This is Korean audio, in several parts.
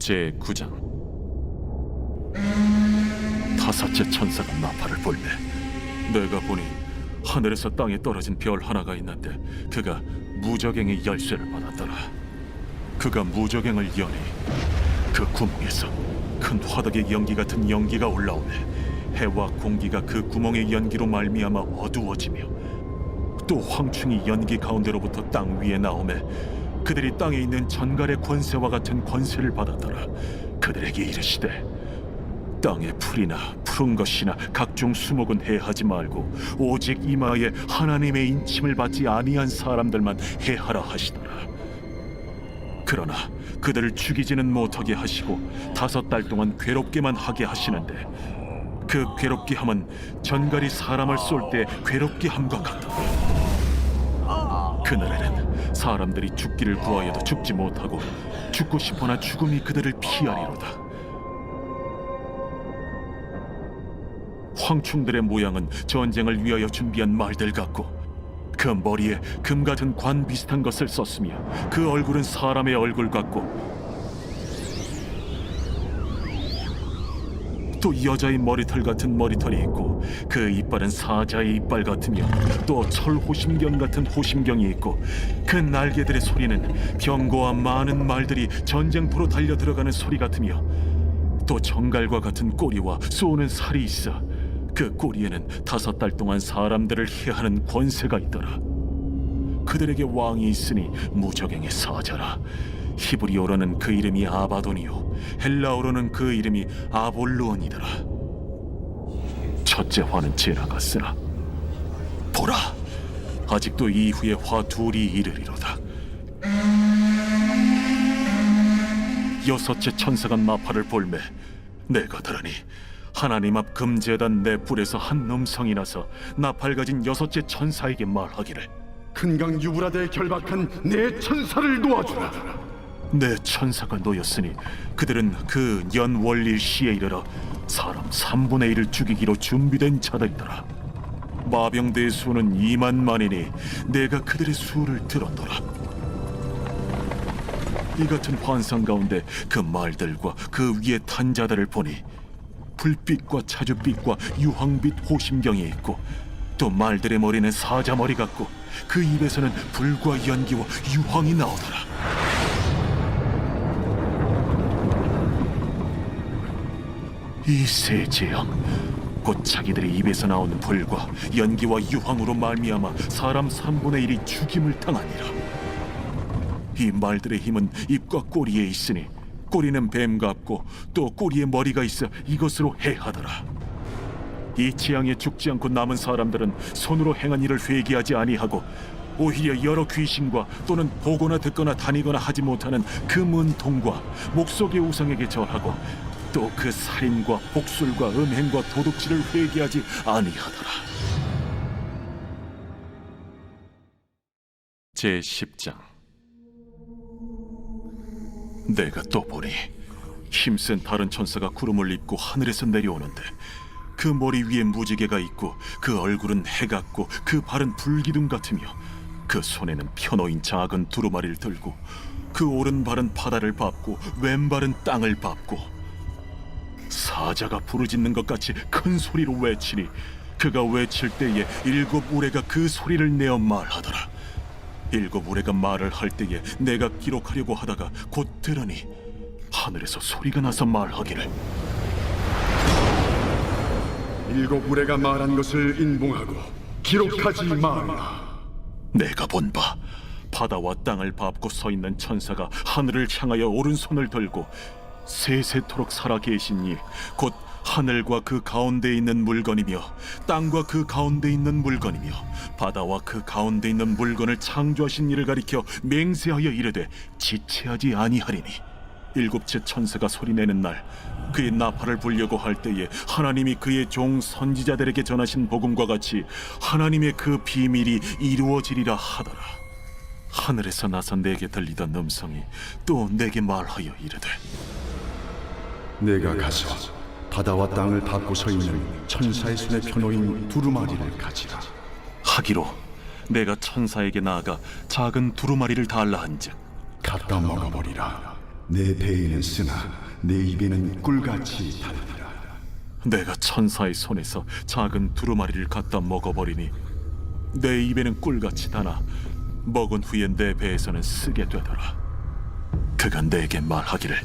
제9장. 다섯째 천사가 나팔을 불매 내가 보니 하늘에서 땅에 떨어진 별 하나가 있는데 그가 무저갱의 열쇠를 받았더라. 그가 무저갱을 여니 그 구멍에서 큰 화덕의 연기 같은 연기가 올라오네. 해와 공기가 그 구멍의 연기로 말미암아 어두워지며 또 황충이 연기 가운데로부터 땅 위에 나오매 그들이 땅에 있는 전갈의 권세와 같은 권세를 받았더라. 그들에게 이르시되 땅의 풀이나 푸른 것이나 각종 수목은 해하지 말고 오직 이마에 하나님의 인침을 받지 아니한 사람들만 해하라 하시더라. 그러나 그들을 죽이지는 못하게 하시고 5달 동안 괴롭게만 하게 하시는데 그 괴롭게 함은 전갈이 사람을 쏠 때 괴롭게 함과 같더라. 그날에는 사람들이 죽기를 구하여도 죽지 못하고 죽고 싶으나 죽음이 그들을 피하리로다. 황충들의 모양은 전쟁을 위하여 준비한 말들 같고 그 머리에 금 같은 관 비슷한 것을 썼으며 그 얼굴은 사람의 얼굴 같고 또 여자의 머리털 같은 머리털이 있고 그 이빨은 사자의 이빨 같으며 또 철호심경 같은 호심경이 있고 그 날개들의 소리는 병거와 많은 말들이 전쟁터로 달려 들어가는 소리 같으며 또 정갈과 같은 꼬리와 쏘는 살이 있어 그 꼬리에는 5달 동안 사람들을 해하는 권세가 있더라. 그들에게 왕이 있으니 무저갱의 사자라. 히브리어로는 그 이름이 아바돈이요 헬라어로는 그 이름이 아볼루온이더라. 첫째 화는 지나갔으나 보라, 아직도 이후에 화 둘이 이르리로다. 여섯째 천사가 나팔을 불매 내가 들으니 하나님 앞 금제단 내 뿔에서 한 음성이 나서 나팔 가진 여섯째 천사에게 말하기를 큰 강 유브라데에 결박한 내 천사를 놓아주라. 내 천사가 놓였으니 그들은 그 연월일 시에 이르러 사람 3분의 1을 죽이기로 준비된 자들이더라. 마병대의 수는 2만만이니 내가 그들의 수를 들었더라. 이 같은 환상 가운데 그 말들과 그 위에 탄 자들을 보니 불빛과 자줏빛과 유황빛 호심경이 있고 또 말들의 머리는 사자 머리 같고 그 입에서는 불과 연기와 유황이 나오더라. 이 세 재앙 곧 자기들의 입에서 나오는 불과 연기와 유황으로 말미암아 사람 3분의 1이 죽임을 당하니라. 이 말들의 힘은 입과 꼬리에 있으니 꼬리는 뱀 같고 또 꼬리에 머리가 있어 이것으로 해하더라. 이 재앙에 죽지 않고 남은 사람들은 손으로 행한 일을 회개하지 아니하고 오히려 여러 귀신과 또는 보거나 듣거나 다니거나 하지 못하는 그 문통과 목석의 우상에게 절하고 또 그 살인과 복술과 음행과 도둑질을 회개하지 아니하더라. 제10장. 내가 또 보니 힘센 다른 천사가 구름을 입고 하늘에서 내려오는데 그 머리 위에 무지개가 있고 그 얼굴은 해 같고 그 발은 불기둥 같으며 그 손에는 펴놓인 작은 두루마리를 들고 그 오른발은 바다를 밟고 왼발은 땅을 밟고 사자가 부르짖는 것 같이 큰 소리로 외치니 그가 외칠 때에 7 우레가 그 소리를 내어 말하더라. 7 우레가 말을 할 때에 내가 기록하려고 하다가 곧 들으니 하늘에서 소리가 나서 말하기를 7 우레가 말한 것을 인봉하고 기록하지 말라. 내가 본 바 바다와 땅을 밟고 서 있는 천사가 하늘을 향하여 오른손을 들고 세세토록 살아 계신 이 곧 하늘과 그 가운데 있는 물건이며 땅과 그 가운데 있는 물건이며 바다와 그 가운데 있는 물건을 창조하신 이를 가리켜 맹세하여 이르되 지체하지 아니하리니 7째 천사가 소리내는 날 그의 나팔을 불려고 할 때에 하나님이 그의 종 선지자들에게 전하신 복음과 같이 하나님의 그 비밀이 이루어지리라 하더라. 하늘에서 나서 내게 들리던 음성이 또 내게 말하여 이르되 내가 가서 바다와 땅을 밟고 서 있는 천사의 손에 펴놓인 두루마리를 가지라. 하기로 내가 천사에게 나아가 작은 두루마리를 달라 한즉 갖다 먹어버리라. 내 배에는 쓰나 내 입에는 꿀같이 달리라. 내가 천사의 손에서 작은 두루마리를 갖다 먹어버리니 내 입에는 꿀같이 다나 먹은 후에 내 배에서는 쓰게 되더라. 그가 내게 말하기를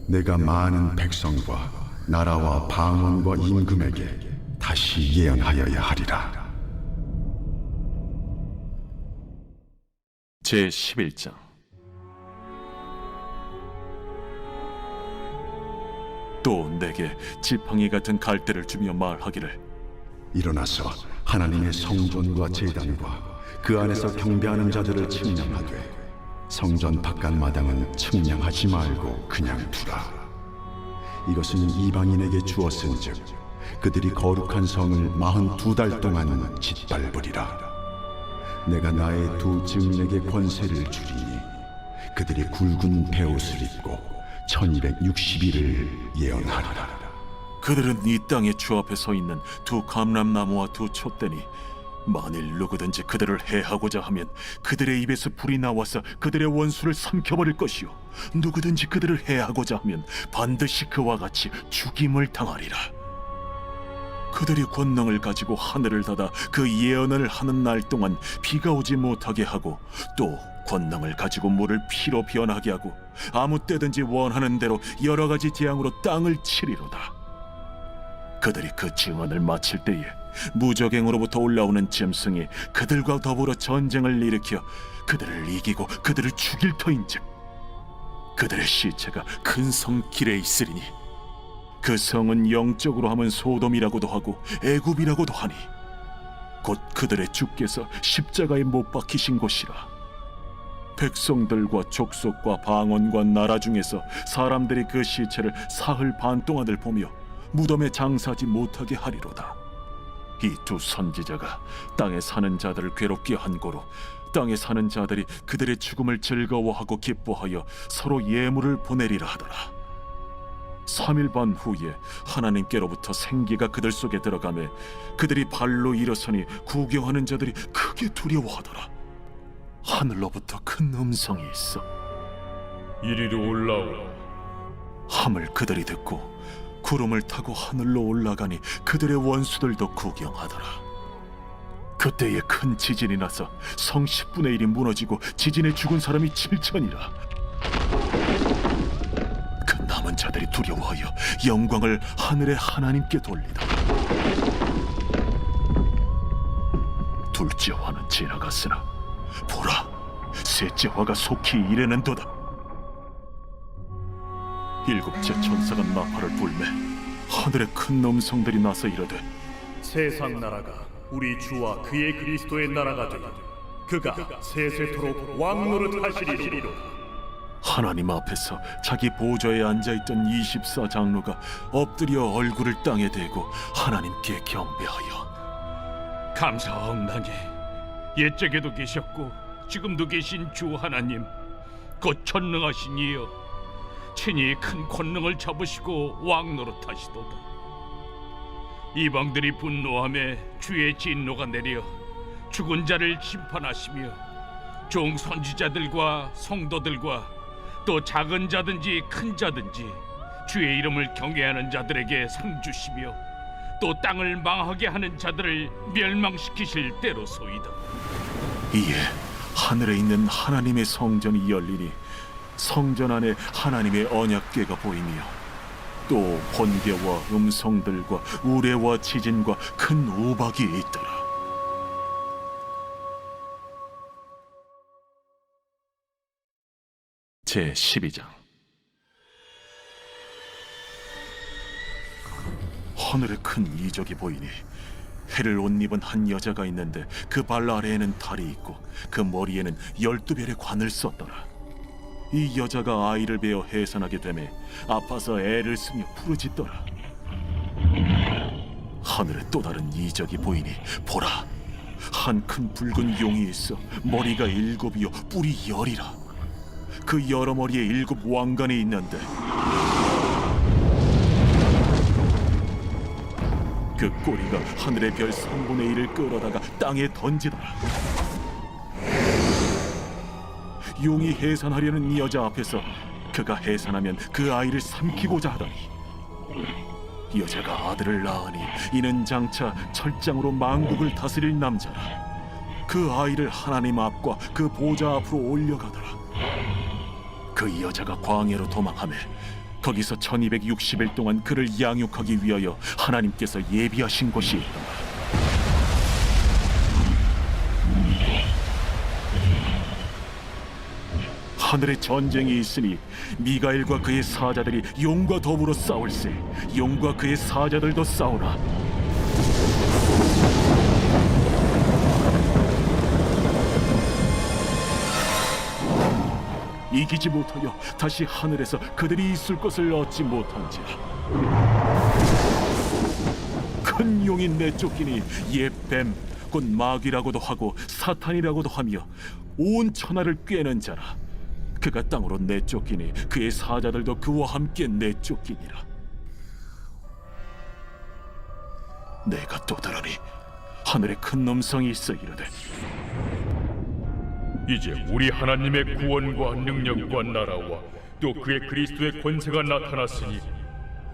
내가 많은 백성과 나라와 방언과 임금에게 다시 예언하여야 하리라. 제11장. 또 내게 지팡이 같은 갈대를 주며 말하기를 일어나서 하나님의 성전과 제단과 그 안에서 경배하는 자들을 측량하되 성전 바깥 마당은 측량하지 말고 그냥 두라. 이것은 이방인에게 주었은즉 그들이 거룩한 성을 42달 동안 짓밟으리라. 내가 나의 두 증인에게 권세를 주리니 그들이 굵은 베옷을 입고 1260일을 예언하리라. 그들은 이 땅의 주 앞에 서 있는 두 감람나무와 두 촛대니 만일 누구든지 그들을 해하고자 하면 그들의 입에서 불이 나와서 그들의 원수를 삼켜버릴 것이요 누구든지 그들을 해하고자 하면 반드시 그와 같이 죽임을 당하리라. 그들이 권능을 가지고 하늘을 닫아 그 예언을 하는 날 동안 비가 오지 못하게 하고 또 권능을 가지고 물을 피로 변하게 하고 아무 때든지 원하는 대로 여러 가지 재앙으로 땅을 치리로다. 그들이 그 증언을 마칠 때에 무저갱으로부터 올라오는 짐승이 그들과 더불어 전쟁을 일으켜 그들을 이기고 그들을 죽일 터인즉 그들의 시체가 큰 성 길에 있으리니 그 성은 영적으로 하면 소돔이라고도 하고 애굽이라고도 하니 곧 그들의 주께서 십자가에 못 박히신 곳이라. 백성들과 족속과 방언과 나라 중에서 사람들이 그 시체를 사흘 반 동안을 보며 무덤에 장사하지 못하게 하리로다. 이 두 선지자가 땅에 사는 자들을 괴롭게 한 고로 땅에 사는 자들이 그들의 죽음을 즐거워하고 기뻐하여 서로 예물을 보내리라 하더라. 3일 반 후에 하나님께로부터 생기가 그들 속에 들어가매 그들이 발로 일어서니 구경하는 자들이 크게 두려워하더라. 하늘로부터 큰 음성이 있어 이리로 올라오라. 함을 그들이 듣고 구름을 타고 하늘로 올라가니 그들의 원수들도 구경하더라. 그때에 큰 지진이 나서 성 10분의 1이 무너지고 지진에 죽은 사람이 7천이라. 그 남은 자들이 두려워하여 영광을 하늘의 하나님께 돌리다. 둘째 화는 지나갔으나 보라, 셋째 화가 속히 이르는도다. 일곱째 천사가 나팔을 불매 하늘에 큰 음성들이 나서 이르되 세상 나라가 우리 주와 그의 그리스도의 나라가 되니 그가 세세토록 왕노릇 하시리로다. 하나님 앞에서 자기 보좌에 앉아있던 24장로가 엎드려 얼굴을 땅에 대고 하나님께 경배하여 감사하옵나니 옛적에도 계셨고 지금도 계신 주 하나님 곧 전능하신 이여 친히 큰 권능을 잡으시고 왕노릇하시도다. 이방들이 분노하며 주의 진노가 내려 죽은 자를 심판하시며 종 선지자들과 성도들과 또 작은 자든지 큰 자든지 주의 이름을 경외하는 자들에게 상 주시며 또 땅을 망하게 하는 자들을 멸망시키실 때로소이다. 이에 하늘에 있는 하나님의 성전이 열리니 성전 안에 하나님의 언약궤가 보이며 또 번개와 음성들과 우레와 지진과 큰 우박이 있더라. 제12장. 하늘에 큰 이적이 보이니 해를 옷 입은 한 여자가 있는데 그 발 아래에는 달이 있고 그 머리에는 12별의 관을 썼더라. 이 여자가 아이를 베어 해산하게 되매 아파서 애를 쓰며 부르짖더라. 하늘에 또 다른 이적이 보이니 보라, 한 큰 붉은 용이 있어 머리가 7이요 뿔이 10이라. 그 여러 머리에 7 왕관이 있는데 그 꼬리가 하늘의 별 3분의 1을 끌어다가 땅에 던지더라. 용이 해산하려는 이 여자 앞에서 그가 해산하면 그 아이를 삼키고자 하더니 여자가 아들을 낳으니 이는 장차 철장으로 만국을 다스릴 남자라. 그 아이를 하나님 앞과 그 보좌 앞으로 올려가더라. 그 여자가 광야로 도망하며 거기서 1260일 동안 그를 양육하기 위하여 하나님께서 예비하신 곳이 있더라. 하늘에 전쟁이 있으니 미가엘과 그의 사자들이 용과 더불어 싸울세. 용과 그의 사자들도 싸우나 이기지 못하여 다시 하늘에서 그들이 있을 것을 얻지 못한지라. 큰 용이 내쫓기니 옛 뱀 곧 마귀라고도 하고 사탄이라고도 하며 온 천하를 꿰는 자라. 그가 땅으로 내쫓기니 그의 사자들도 그와 함께 내쫓기니라. 내가 또 들으니 하늘에 큰 음성이 있어 이르되 이제 우리 하나님의 구원과 능력과 나라와 또 그의 그리스도의 권세가 나타났으니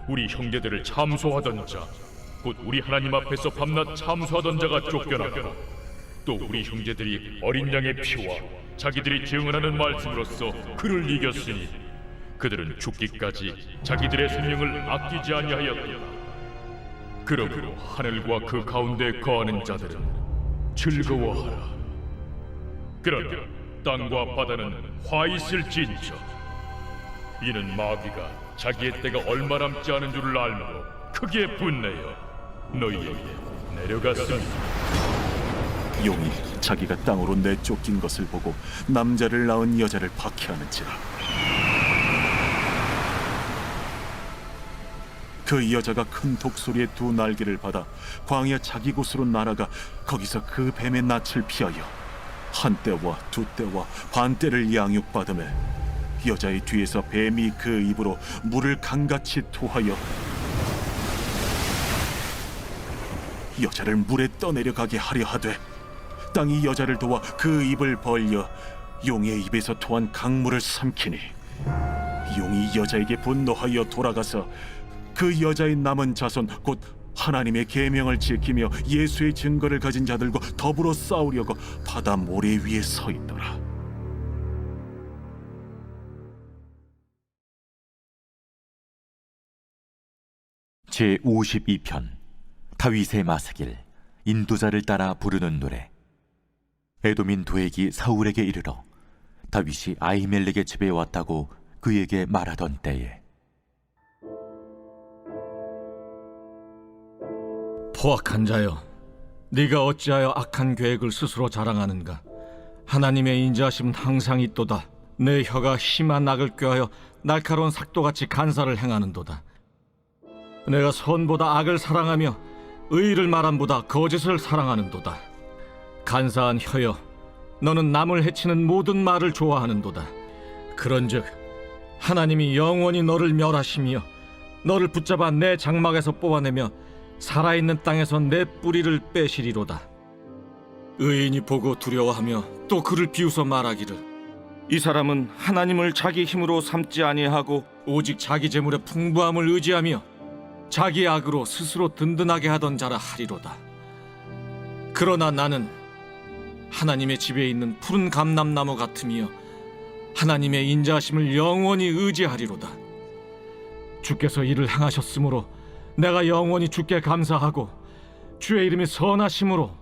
우리 형제들을 참소하던 자 곧 우리 하나님 앞에서 밤낮 참소하던 자가 쫓겨났고 또 우리 형제들이 어린 양의 피와 자기들이 증언하는 말씀으로써 그를 이겼으니 그들은 죽기까지 자기들의 생명을 아끼지 아니하였다. 그러므로 하늘과 그 가운데 거하는 자들은 즐거워하라. 그러나 땅과 바다는 화 있을진저 이는 마귀가 자기의 때가 얼마 남지 않은 줄을 알므로 크게 분내어 너희에게 내려갔습니다. 용이 자기가 땅으로 내쫓긴 것을 보고 남자를 낳은 여자를 박해하는지라. 그 여자가 큰 독소리의 두 날개를 받아 광야 자기 곳으로 날아가 거기서 그 뱀의 낯을 피하여 한때와 두때와 반때를 양육받으며 여자의 뒤에서 뱀이 그 입으로 물을 강같이 토하여 여자를 물에 떠내려가게 하려 하되 땅이 여자를 도와 그 입을 벌려 용의 입에서 토한 강물을 삼키니 용이 여자에게 분노하여 돌아가서 그 여자의 남은 자손 곧 하나님의 계명을 지키며 예수의 증거를 가진 자들과 더불어 싸우려고 바다 모래 위에 서 있더라. 제52편 다윗의 마스길 인도자를 따라 부르는 노래. 에돔인 도액이 사울에게 이르러 다윗이 아히멜렉의 집에 왔다고 그에게 말하던 때에 포악한 자여, 네가 어찌하여 악한 계획을 스스로 자랑하는가? 하나님의 인자하심은 항상 있도다. 내 혀가 심한 악을 꾀하여 날카로운 삭도같이 간사를 행하는도다. 내가 선보다 악을 사랑하며 의를 말함보다 거짓을 사랑하는도다. 간사한 혀여, 너는 남을 해치는 모든 말을 좋아하는도다. 그런즉 하나님이 영원히 너를 멸하시며 너를 붙잡아 내 장막에서 뽑아내며 살아있는 땅에서 내 뿌리를 빼시리로다. 의인이 보고 두려워하며 또 그를 비웃어 말하기를 이 사람은 하나님을 자기 힘으로 삼지 아니하고 오직 자기 재물의 풍부함을 의지하며 자기 악으로 스스로 든든하게 하던 자라 하리로다. 그러나 나는 하나님의 집에 있는 푸른 감람나무 같으며 하나님의 인자하심을 영원히 의지하리로다. 주께서 이를 행하셨으므로 내가 영원히 주께 감사하고 주의 이름이 선하심으로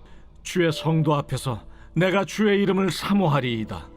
주의 성도 앞에서 내가 주의 이름을 사모하리이다.